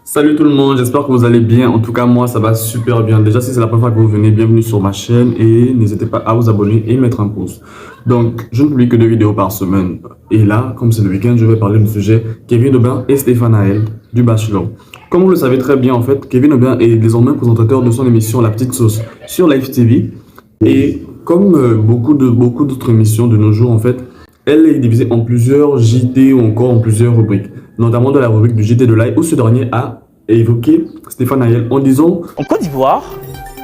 Salut tout le monde, j'espère que vous allez bien. En tout cas, moi, ça va super bien. Déjà, si c'est la première fois que vous venez, bienvenue sur ma chaîne et n'hésitez pas à vous abonner et mettre un pouce. Donc, je ne publie que 2 vidéos par semaine. Et là, comme c'est le week-end, je vais parler du sujet Kevin Aubin et Stéphane Ael du Bachelor. Comme vous le savez très bien, en fait, Kevin Aubin est désormais présentateur de son émission La Petite Sauce sur Live TV. Et comme beaucoup d'autres émissions de nos jours, en fait, elle est divisée en plusieurs JT ou encore en plusieurs rubriques, notamment dans la rubrique du JT de Live où ce dernier a évoqué Stéphane Ael en disant En Côte d'Ivoire,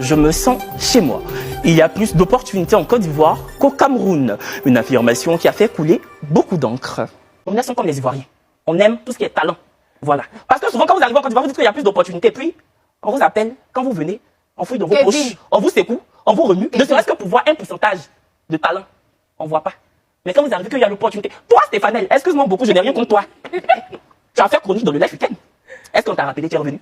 je me sens chez moi. Il y a plus d'opportunités en Côte d'Ivoire qu'au Cameroun. Une affirmation qui a fait couler beaucoup d'encre. On est comme les Ivoiriens. On aime tout ce qui est talent. Voilà. Parce que souvent, quand vous arrivez en Côte d'Ivoire, vous dites qu'il y a plus d'opportunités. Puis, on vous appelle, quand vous venez, on fouille dans vos poches, on vous secoue, on vous remue. Ne serait-ce que pour voir un pourcentage de talent. On ne voit pas. Mais quand vous arrivez qu'il y a l'opportunité. Toi, Stéphane, excuse-moi beaucoup, je n'ai rien contre toi. Tu as fait chronique dans le live week-end. Est-ce qu'on t'a rappelé, tu es revenu?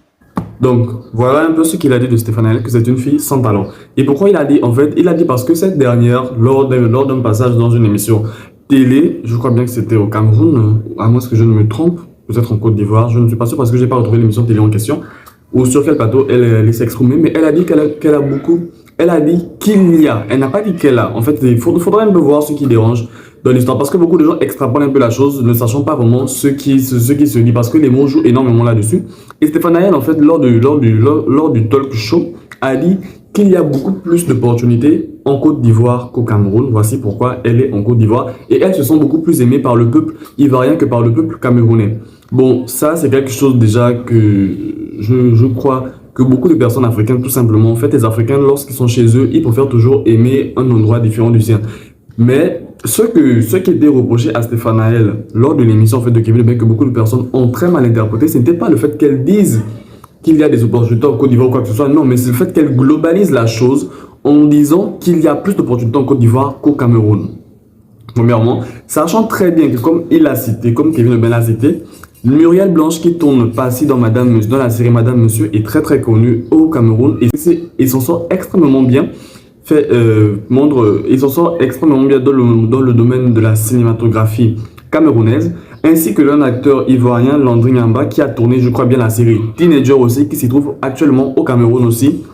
Donc, voilà un peu ce qu'il a dit de Stéphane Ael, que c'est une fille sans talent. Et pourquoi il a dit? En fait, il a dit parce que cette dernière, lors d'un passage dans une émission télé, je crois bien que c'était au Cameroun, à moins que je ne me trompe, peut-être en Côte d'Ivoire, je ne suis pas sûr parce que je n'ai pas retrouvé l'émission télé en question, ou sur quel plateau elle s'est exprimée, mais elle a dit qu'elle a beaucoup, elle a dit qu'il y a, elle n'a pas dit qu'elle a. En fait, il faudrait un peu voir ce qui dérange dans l'histoire, parce que beaucoup de gens extrapolent un peu la chose, ne sachant pas vraiment ce qui se dit, parce que les mots jouent énormément là-dessus. Et Stéphane Ael, en fait, lors du talk show, a dit qu'il y a beaucoup plus d'opportunités en Côte d'Ivoire qu'au Cameroun. Voici pourquoi elle est en Côte d'Ivoire. Et elles se sont beaucoup plus aimées par le peuple ivoirien que par le peuple camerounais. Bon, ça, c'est quelque chose déjà que je crois que beaucoup de personnes africaines, tout simplement, en fait, les Africains, lorsqu'ils sont chez eux, ils préfèrent toujours aimer un endroit différent du sien. Mais ce qui était reproché à Stéphane Ael lors de l'émission en fait, de Kevin Aubin, que beaucoup de personnes ont très mal interprété, ce n'était pas le fait qu'elle dise qu'il y a des opportunités en Côte d'Ivoire ou quoi que ce soit, non, mais c'est le fait qu'elle globalise la chose en disant qu'il y a plus d'opportunités en Côte d'Ivoire qu'au Cameroun. Premièrement, sachant très bien que comme il a cité, comme Kevin Aubin l'a cité, Muriel Blanche qui tourne pas si dans la série Madame Monsieur est très très connue au Cameroun et ils s'en sortent extrêmement bien. Ils s'en sortent extrêmement bien dans le domaine de la cinématographie camerounaise, ainsi que l'un acteur ivoirien, Landry Nyamba, qui a tourné, je crois bien, la série Teenager aussi, qui s'y trouve actuellement au Cameroun aussi,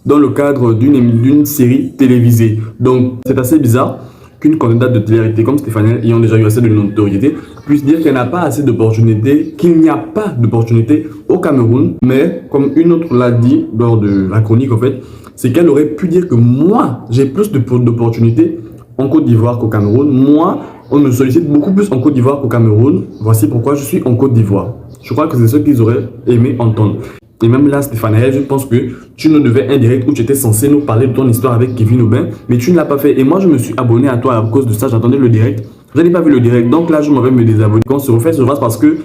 dans le cadre d'une série télévisée. Donc, c'est assez bizarre qu'une candidate de télé-réalité comme Stéphane Ael, ayant déjà eu assez de notoriété, puisse dire qu'elle n'a pas assez d'opportunités, qu'il n'y a pas d'opportunités au Cameroun, mais comme une autre l'a dit lors de la chronique en fait, c'est qu'elle aurait pu dire que moi, j'ai plus d'opportunités en Côte d'Ivoire qu'au Cameroun. Moi, on me sollicite beaucoup plus en Côte d'Ivoire qu'au Cameroun. Voici pourquoi je suis en Côte d'Ivoire. Je crois que c'est ce qu'ils auraient aimé entendre. Et même là, Stéphane Ael, je pense que tu nous devais un direct où tu étais censé nous parler de ton histoire avec Kevin Aubin, mais tu ne l'as pas fait. Et moi, je me suis abonné à toi à cause de ça. J'attendais le direct. Je n'ai pas vu le direct, donc là, je m'en vais me désabonner. Quand on se refait sur face parce que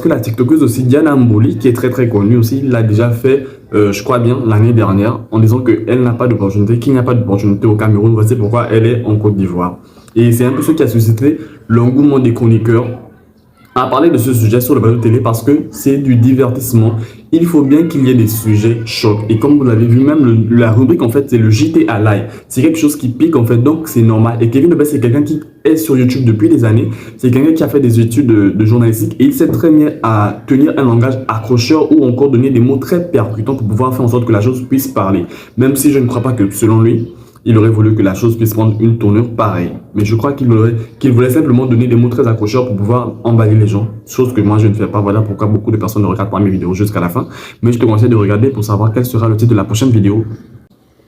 la TikTokeuse aussi, Diana Mbouli, qui est très très connue aussi, l'a déjà fait, je crois bien, l'année dernière, en disant qu'elle n'a pas d'opportunité, qu'il n'y a pas d'opportunité au Cameroun. Voici pourquoi elle est en Côte d'Ivoire. Et c'est un peu ce qui a suscité l'engouement des chroniqueurs à parler de ce sujet sur le plateau télé parce que c'est du divertissement. Il faut bien qu'il y ait des sujets chocs. Et comme vous l'avez vu, même la rubrique, en fait, c'est le JT à live. C'est quelque chose qui pique, en fait, donc c'est normal. Et Kevin Aubin, c'est quelqu'un qui est sur YouTube depuis des années. C'est quelqu'un qui a fait des études de journalistique et il sait très bien à tenir un langage accrocheur ou encore donner des mots très percutants pour pouvoir faire en sorte que la chose puisse parler. Même si je ne crois pas que, selon lui, il aurait voulu que la chose puisse prendre une tournure pareille. Mais je crois qu'il voulait simplement donner des mots très accrocheurs pour pouvoir emballer les gens. Chose que moi, je ne fais pas. Voilà pourquoi beaucoup de personnes ne regardent pas mes vidéos jusqu'à la fin. Mais je te conseille de regarder pour savoir quel sera le titre de la prochaine vidéo.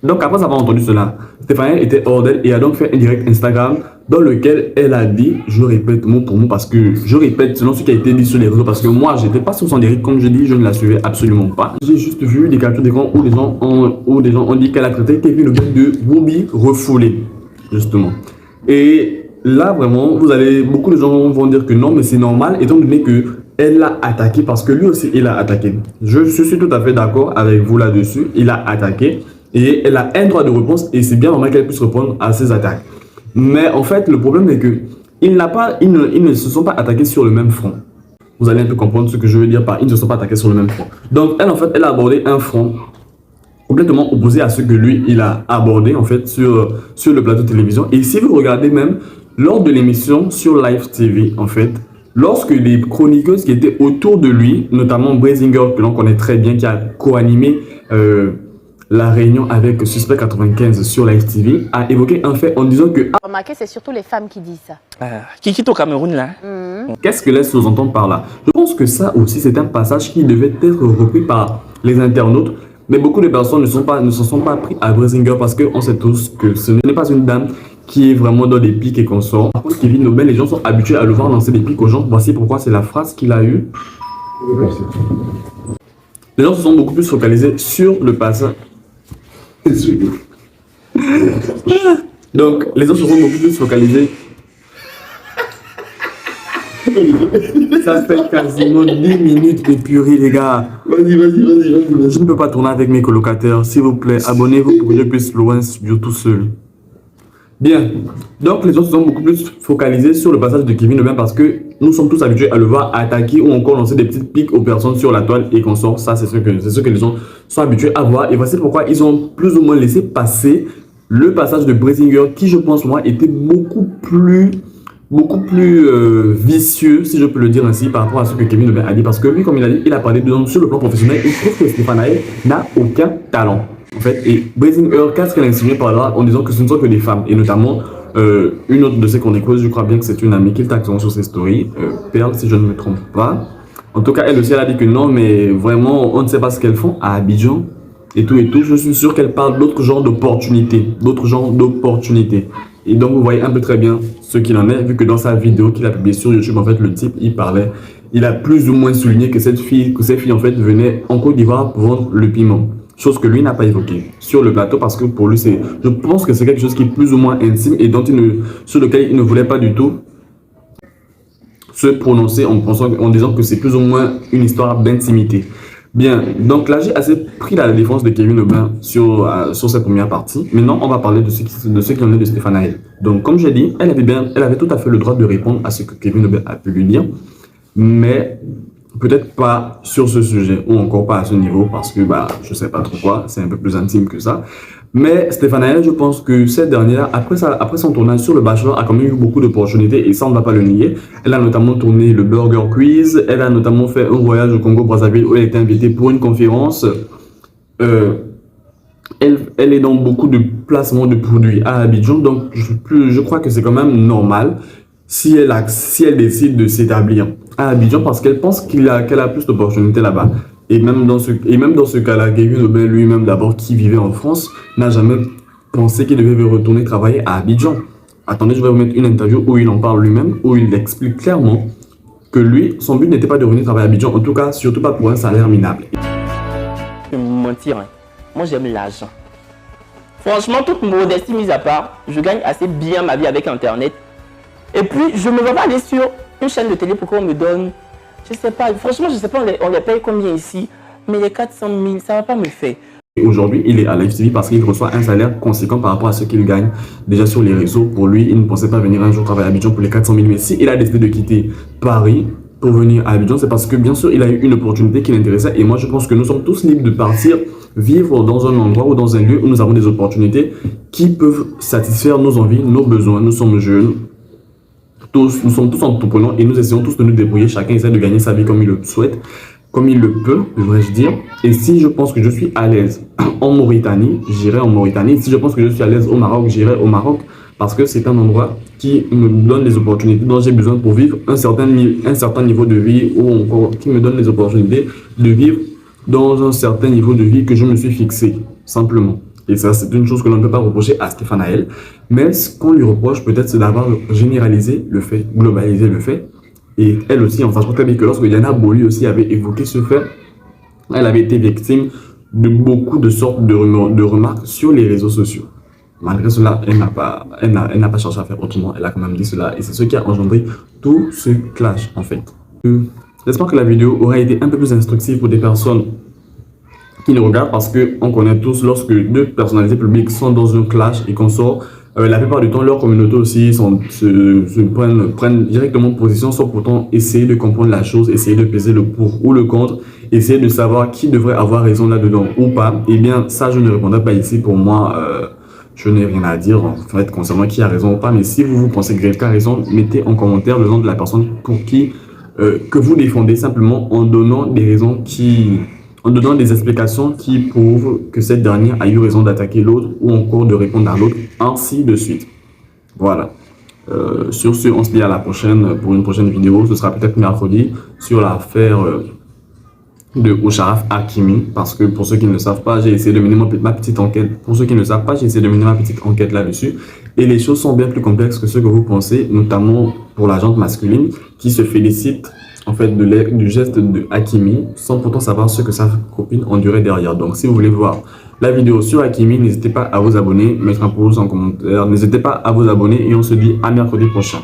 Donc, après avoir entendu cela, Stéphane Ael était hors d'elle et a donc fait un direct Instagram dans lequel elle a dit, je répète mot pour mot parce que je répète selon ce qui a été dit sur les réseaux parce que moi, j'étais pas sur son direct comme je dis, je ne la suivais absolument pas. J'ai juste vu des captures d'écran où des gens ont dit qu'elle a traité Kevin Aubin de Bobby refoulé, justement. Et là, vraiment, beaucoup de gens vont dire que non, mais c'est normal étant donné que elle l'a attaqué parce que lui aussi, il a attaqué. Je suis tout à fait d'accord avec vous là-dessus. Il a attaqué. Et elle a un droit de réponse et c'est bien normal qu'elle puisse répondre à ces attaques. Mais en fait, le problème est que ils ne se sont pas attaqués sur le même front. Vous allez un peu comprendre ce que je veux dire par ils ne se sont pas attaqués sur le même front. Donc elle, en fait, elle a abordé un front complètement opposé à ce que lui, il a abordé en fait sur le plateau de télévision. Et si vous regardez même lors de l'émission sur Live TV, en fait, lorsque les chroniqueuses qui étaient autour de lui, notamment Brazinger, que l'on connaît très bien, qui a co-animé la réunion avec Suspect 95 sur Live TV, a évoqué un fait en disant que... Remarquez, c'est surtout les femmes qui disent ça. Qui quitte au Cameroun là. Qu'est-ce que laisse sous-entendre par là? Je pense que ça aussi, c'est un passage qui devait être repris par les internautes, mais beaucoup de personnes ne se sont pas pris à Brazinger parce qu'on sait tous que ce n'est pas une dame qui est vraiment dans des pics et consorts. Par contre, Kevin Nobel, les gens sont habitués à le voir lancer des pics aux gens. Voici pourquoi c'est la phrase qu'il a eue. Les gens se sont beaucoup plus focalisés sur le passage. Donc, les gens se sont beaucoup plus focalisés. Ça fait quasiment 10 minutes de purée, les gars. Vas-y. Je ne peux pas tourner avec mes colocataires. S'il vous plaît, abonnez-vous pour que je puisse louer un studio tout seul. Bien. Donc, les gens se sont beaucoup plus focalisés sur le passage de Kevin Nobel parce que nous sommes tous habitués à le voir attaquer ou encore lancer des petites piques aux personnes sur la toile et qu'on sort. Ça, c'est ce que les gens sont habitués à voir. Et voici pourquoi ils ont plus ou moins laissé passer le passage de Brazinger qui, je pense, moi, était beaucoup plus vicieux, si je peux le dire ainsi, par rapport à ce que Kevin Nobel a dit. Parce que lui, comme il a dit, il a parlé de sur le plan professionnel. Il trouve que Stéphane Haël n'a aucun talent. En fait, et Brazinger, qu'est-ce qu'elle a insinué par là en disant que ce ne sont que des femmes. Et notamment, une autre de ses chroniqueuses, je crois bien que c'est une amie qui tag sur ses stories, Perle, si je ne me trompe pas. En tout cas, elle aussi, elle a dit que non, mais vraiment, on ne sait pas ce qu'elles font à Abidjan. Et tout. Je suis sûr qu'elle parle d'autres genres d'opportunités. Et donc, vous voyez un peu très bien ce qu'il en est, vu que dans sa vidéo qu'il a publiée sur YouTube, en fait, le type, il a plus ou moins souligné que ces filles, en fait, venaient en Côte d'Ivoire pour vendre le piment. Chose que lui n'a pas évoquée sur le plateau parce que pour lui, je pense que c'est quelque chose qui est plus ou moins intime et sur lequel il ne voulait pas du tout se prononcer en disant que c'est plus ou moins une histoire d'intimité. Bien, donc là, j'ai assez pris la défense de Kevin Nobel sur cette première partie. Maintenant, on va parler de ce qu'il en est de Stéphane Haël. Donc, comme j'ai dit, elle avait tout à fait le droit de répondre à ce que Kevin Nobel a pu lui dire, mais peut-être pas sur ce sujet ou encore pas à ce niveau parce que je sais pas trop quoi, c'est un peu plus intime que ça. Mais Stéphane Haël, je pense que cette dernière, après son tournage sur le Bachelor, a quand même eu beaucoup d'opportunités et ça on ne va pas le nier. Elle a notamment tourné le Burger Quiz, elle a notamment fait un voyage au Congo-Brazzaville où elle était invitée pour une conférence. Elle est dans beaucoup de placements de produits à Abidjan, donc je crois que c'est quand même normal si elle décide de s'établir à Abidjan parce qu'elle pense qu'elle a plus d'opportunités là-bas. Et même dans ce cas-là, Kevin Nobel lui-même d'abord qui vivait en France n'a jamais pensé qu'il devait retourner travailler à Abidjan. Attendez, je vais vous mettre une interview où il en parle lui-même, où il explique clairement que lui, son but n'était pas de revenir travailler à Abidjan, en tout cas, surtout pas pour un salaire minable. Je vais me mentir, hein. Moi j'aime l'argent. Franchement, toute modestie mise à part, je gagne assez bien ma vie avec Internet. Et puis, je ne me vois pas aller sur une chaîne de télé pour qu'on me donne, je sais pas, franchement, je sais pas, on les paye combien ici, mais les 400 000, ça va pas me faire. Aujourd'hui, il est à Live TV parce qu'il reçoit un salaire conséquent par rapport à ce qu'il gagne déjà sur les réseaux. Pour lui, il ne pensait pas venir un jour travailler à Abidjan pour les 400 000. Mais s'il a décidé de quitter Paris pour venir à Abidjan, c'est parce que bien sûr, il a eu une opportunité qui l'intéressait. Et moi, je pense que nous sommes tous libres de partir vivre dans un endroit ou dans un lieu où nous avons des opportunités qui peuvent satisfaire nos envies, nos besoins. Nous sommes jeunes. Nous sommes tous entrepreneurs et nous essayons tous de nous débrouiller. Chacun essaie de gagner sa vie comme il le souhaite, comme il le peut, devrais-je dire. Et si je pense que je suis à l'aise en Mauritanie, j'irai en Mauritanie. Si je pense que je suis à l'aise au Maroc, j'irai au Maroc. Parce que c'est un endroit qui me donne les opportunités dont j'ai besoin pour vivre un certain niveau de vie ou encore qui me donne les opportunités de vivre dans un certain niveau de vie que je me suis fixé, simplement. Et ça, c'est une chose que l'on ne peut pas reprocher à Stéphane Haël. Mais ce qu'on lui reproche, peut-être, c'est d'avoir généralisé le fait, globalisé le fait. Et elle aussi, en sachant très bien que lorsque Yana Boli aussi avait évoqué ce fait, elle avait été victime de beaucoup de sortes de remarques sur les réseaux sociaux. Malgré cela, elle n'a pas cherché à faire autrement. Elle a quand même dit cela. Et c'est ce qui a engendré tout ce clash, en fait. J'espère que la vidéo aura été un peu plus instructive pour des personnes qui le regardent parce qu'on connaît tous lorsque deux personnalités publiques sont dans un clash et qu'on sort, la plupart du temps, leur communauté aussi prennent directement position sans pourtant essayer de comprendre la chose, essayer de peser le pour ou le contre, essayer de savoir qui devrait avoir raison là-dedans ou pas. Eh bien, ça, je ne répondrai pas ici. Pour moi, Je n'ai rien à dire en fait concernant qui a raison ou pas, mais si vous pensez que quelqu'un a raison, mettez en commentaire le nom de la personne pour qui que vous défendez, simplement en donnant des raisons en donnant des explications qui prouvent que cette dernière a eu raison d'attaquer l'autre ou encore de répondre à l'autre, ainsi de suite. Voilà. Sur ce, on se dit à la prochaine pour une prochaine vidéo. Ce sera peut-être mercredi sur l'affaire de Ousharaf Hakimi, parce que pour ceux qui ne le savent pas, j'ai essayé de mener ma petite enquête. Pour ceux qui ne le savent pas, j'ai essayé de mener ma petite enquête là-dessus. Et les choses sont bien plus complexes que ce que vous pensez, notamment pour la gente masculine qui se félicite en fait du geste de Hakimi sans pourtant savoir ce que sa copine endurait derrière. Donc si vous voulez voir la vidéo sur Hakimi, n'hésitez pas à vous abonner, mettre un pouce en commentaire, n'hésitez pas à vous abonner et on se dit à mercredi prochain.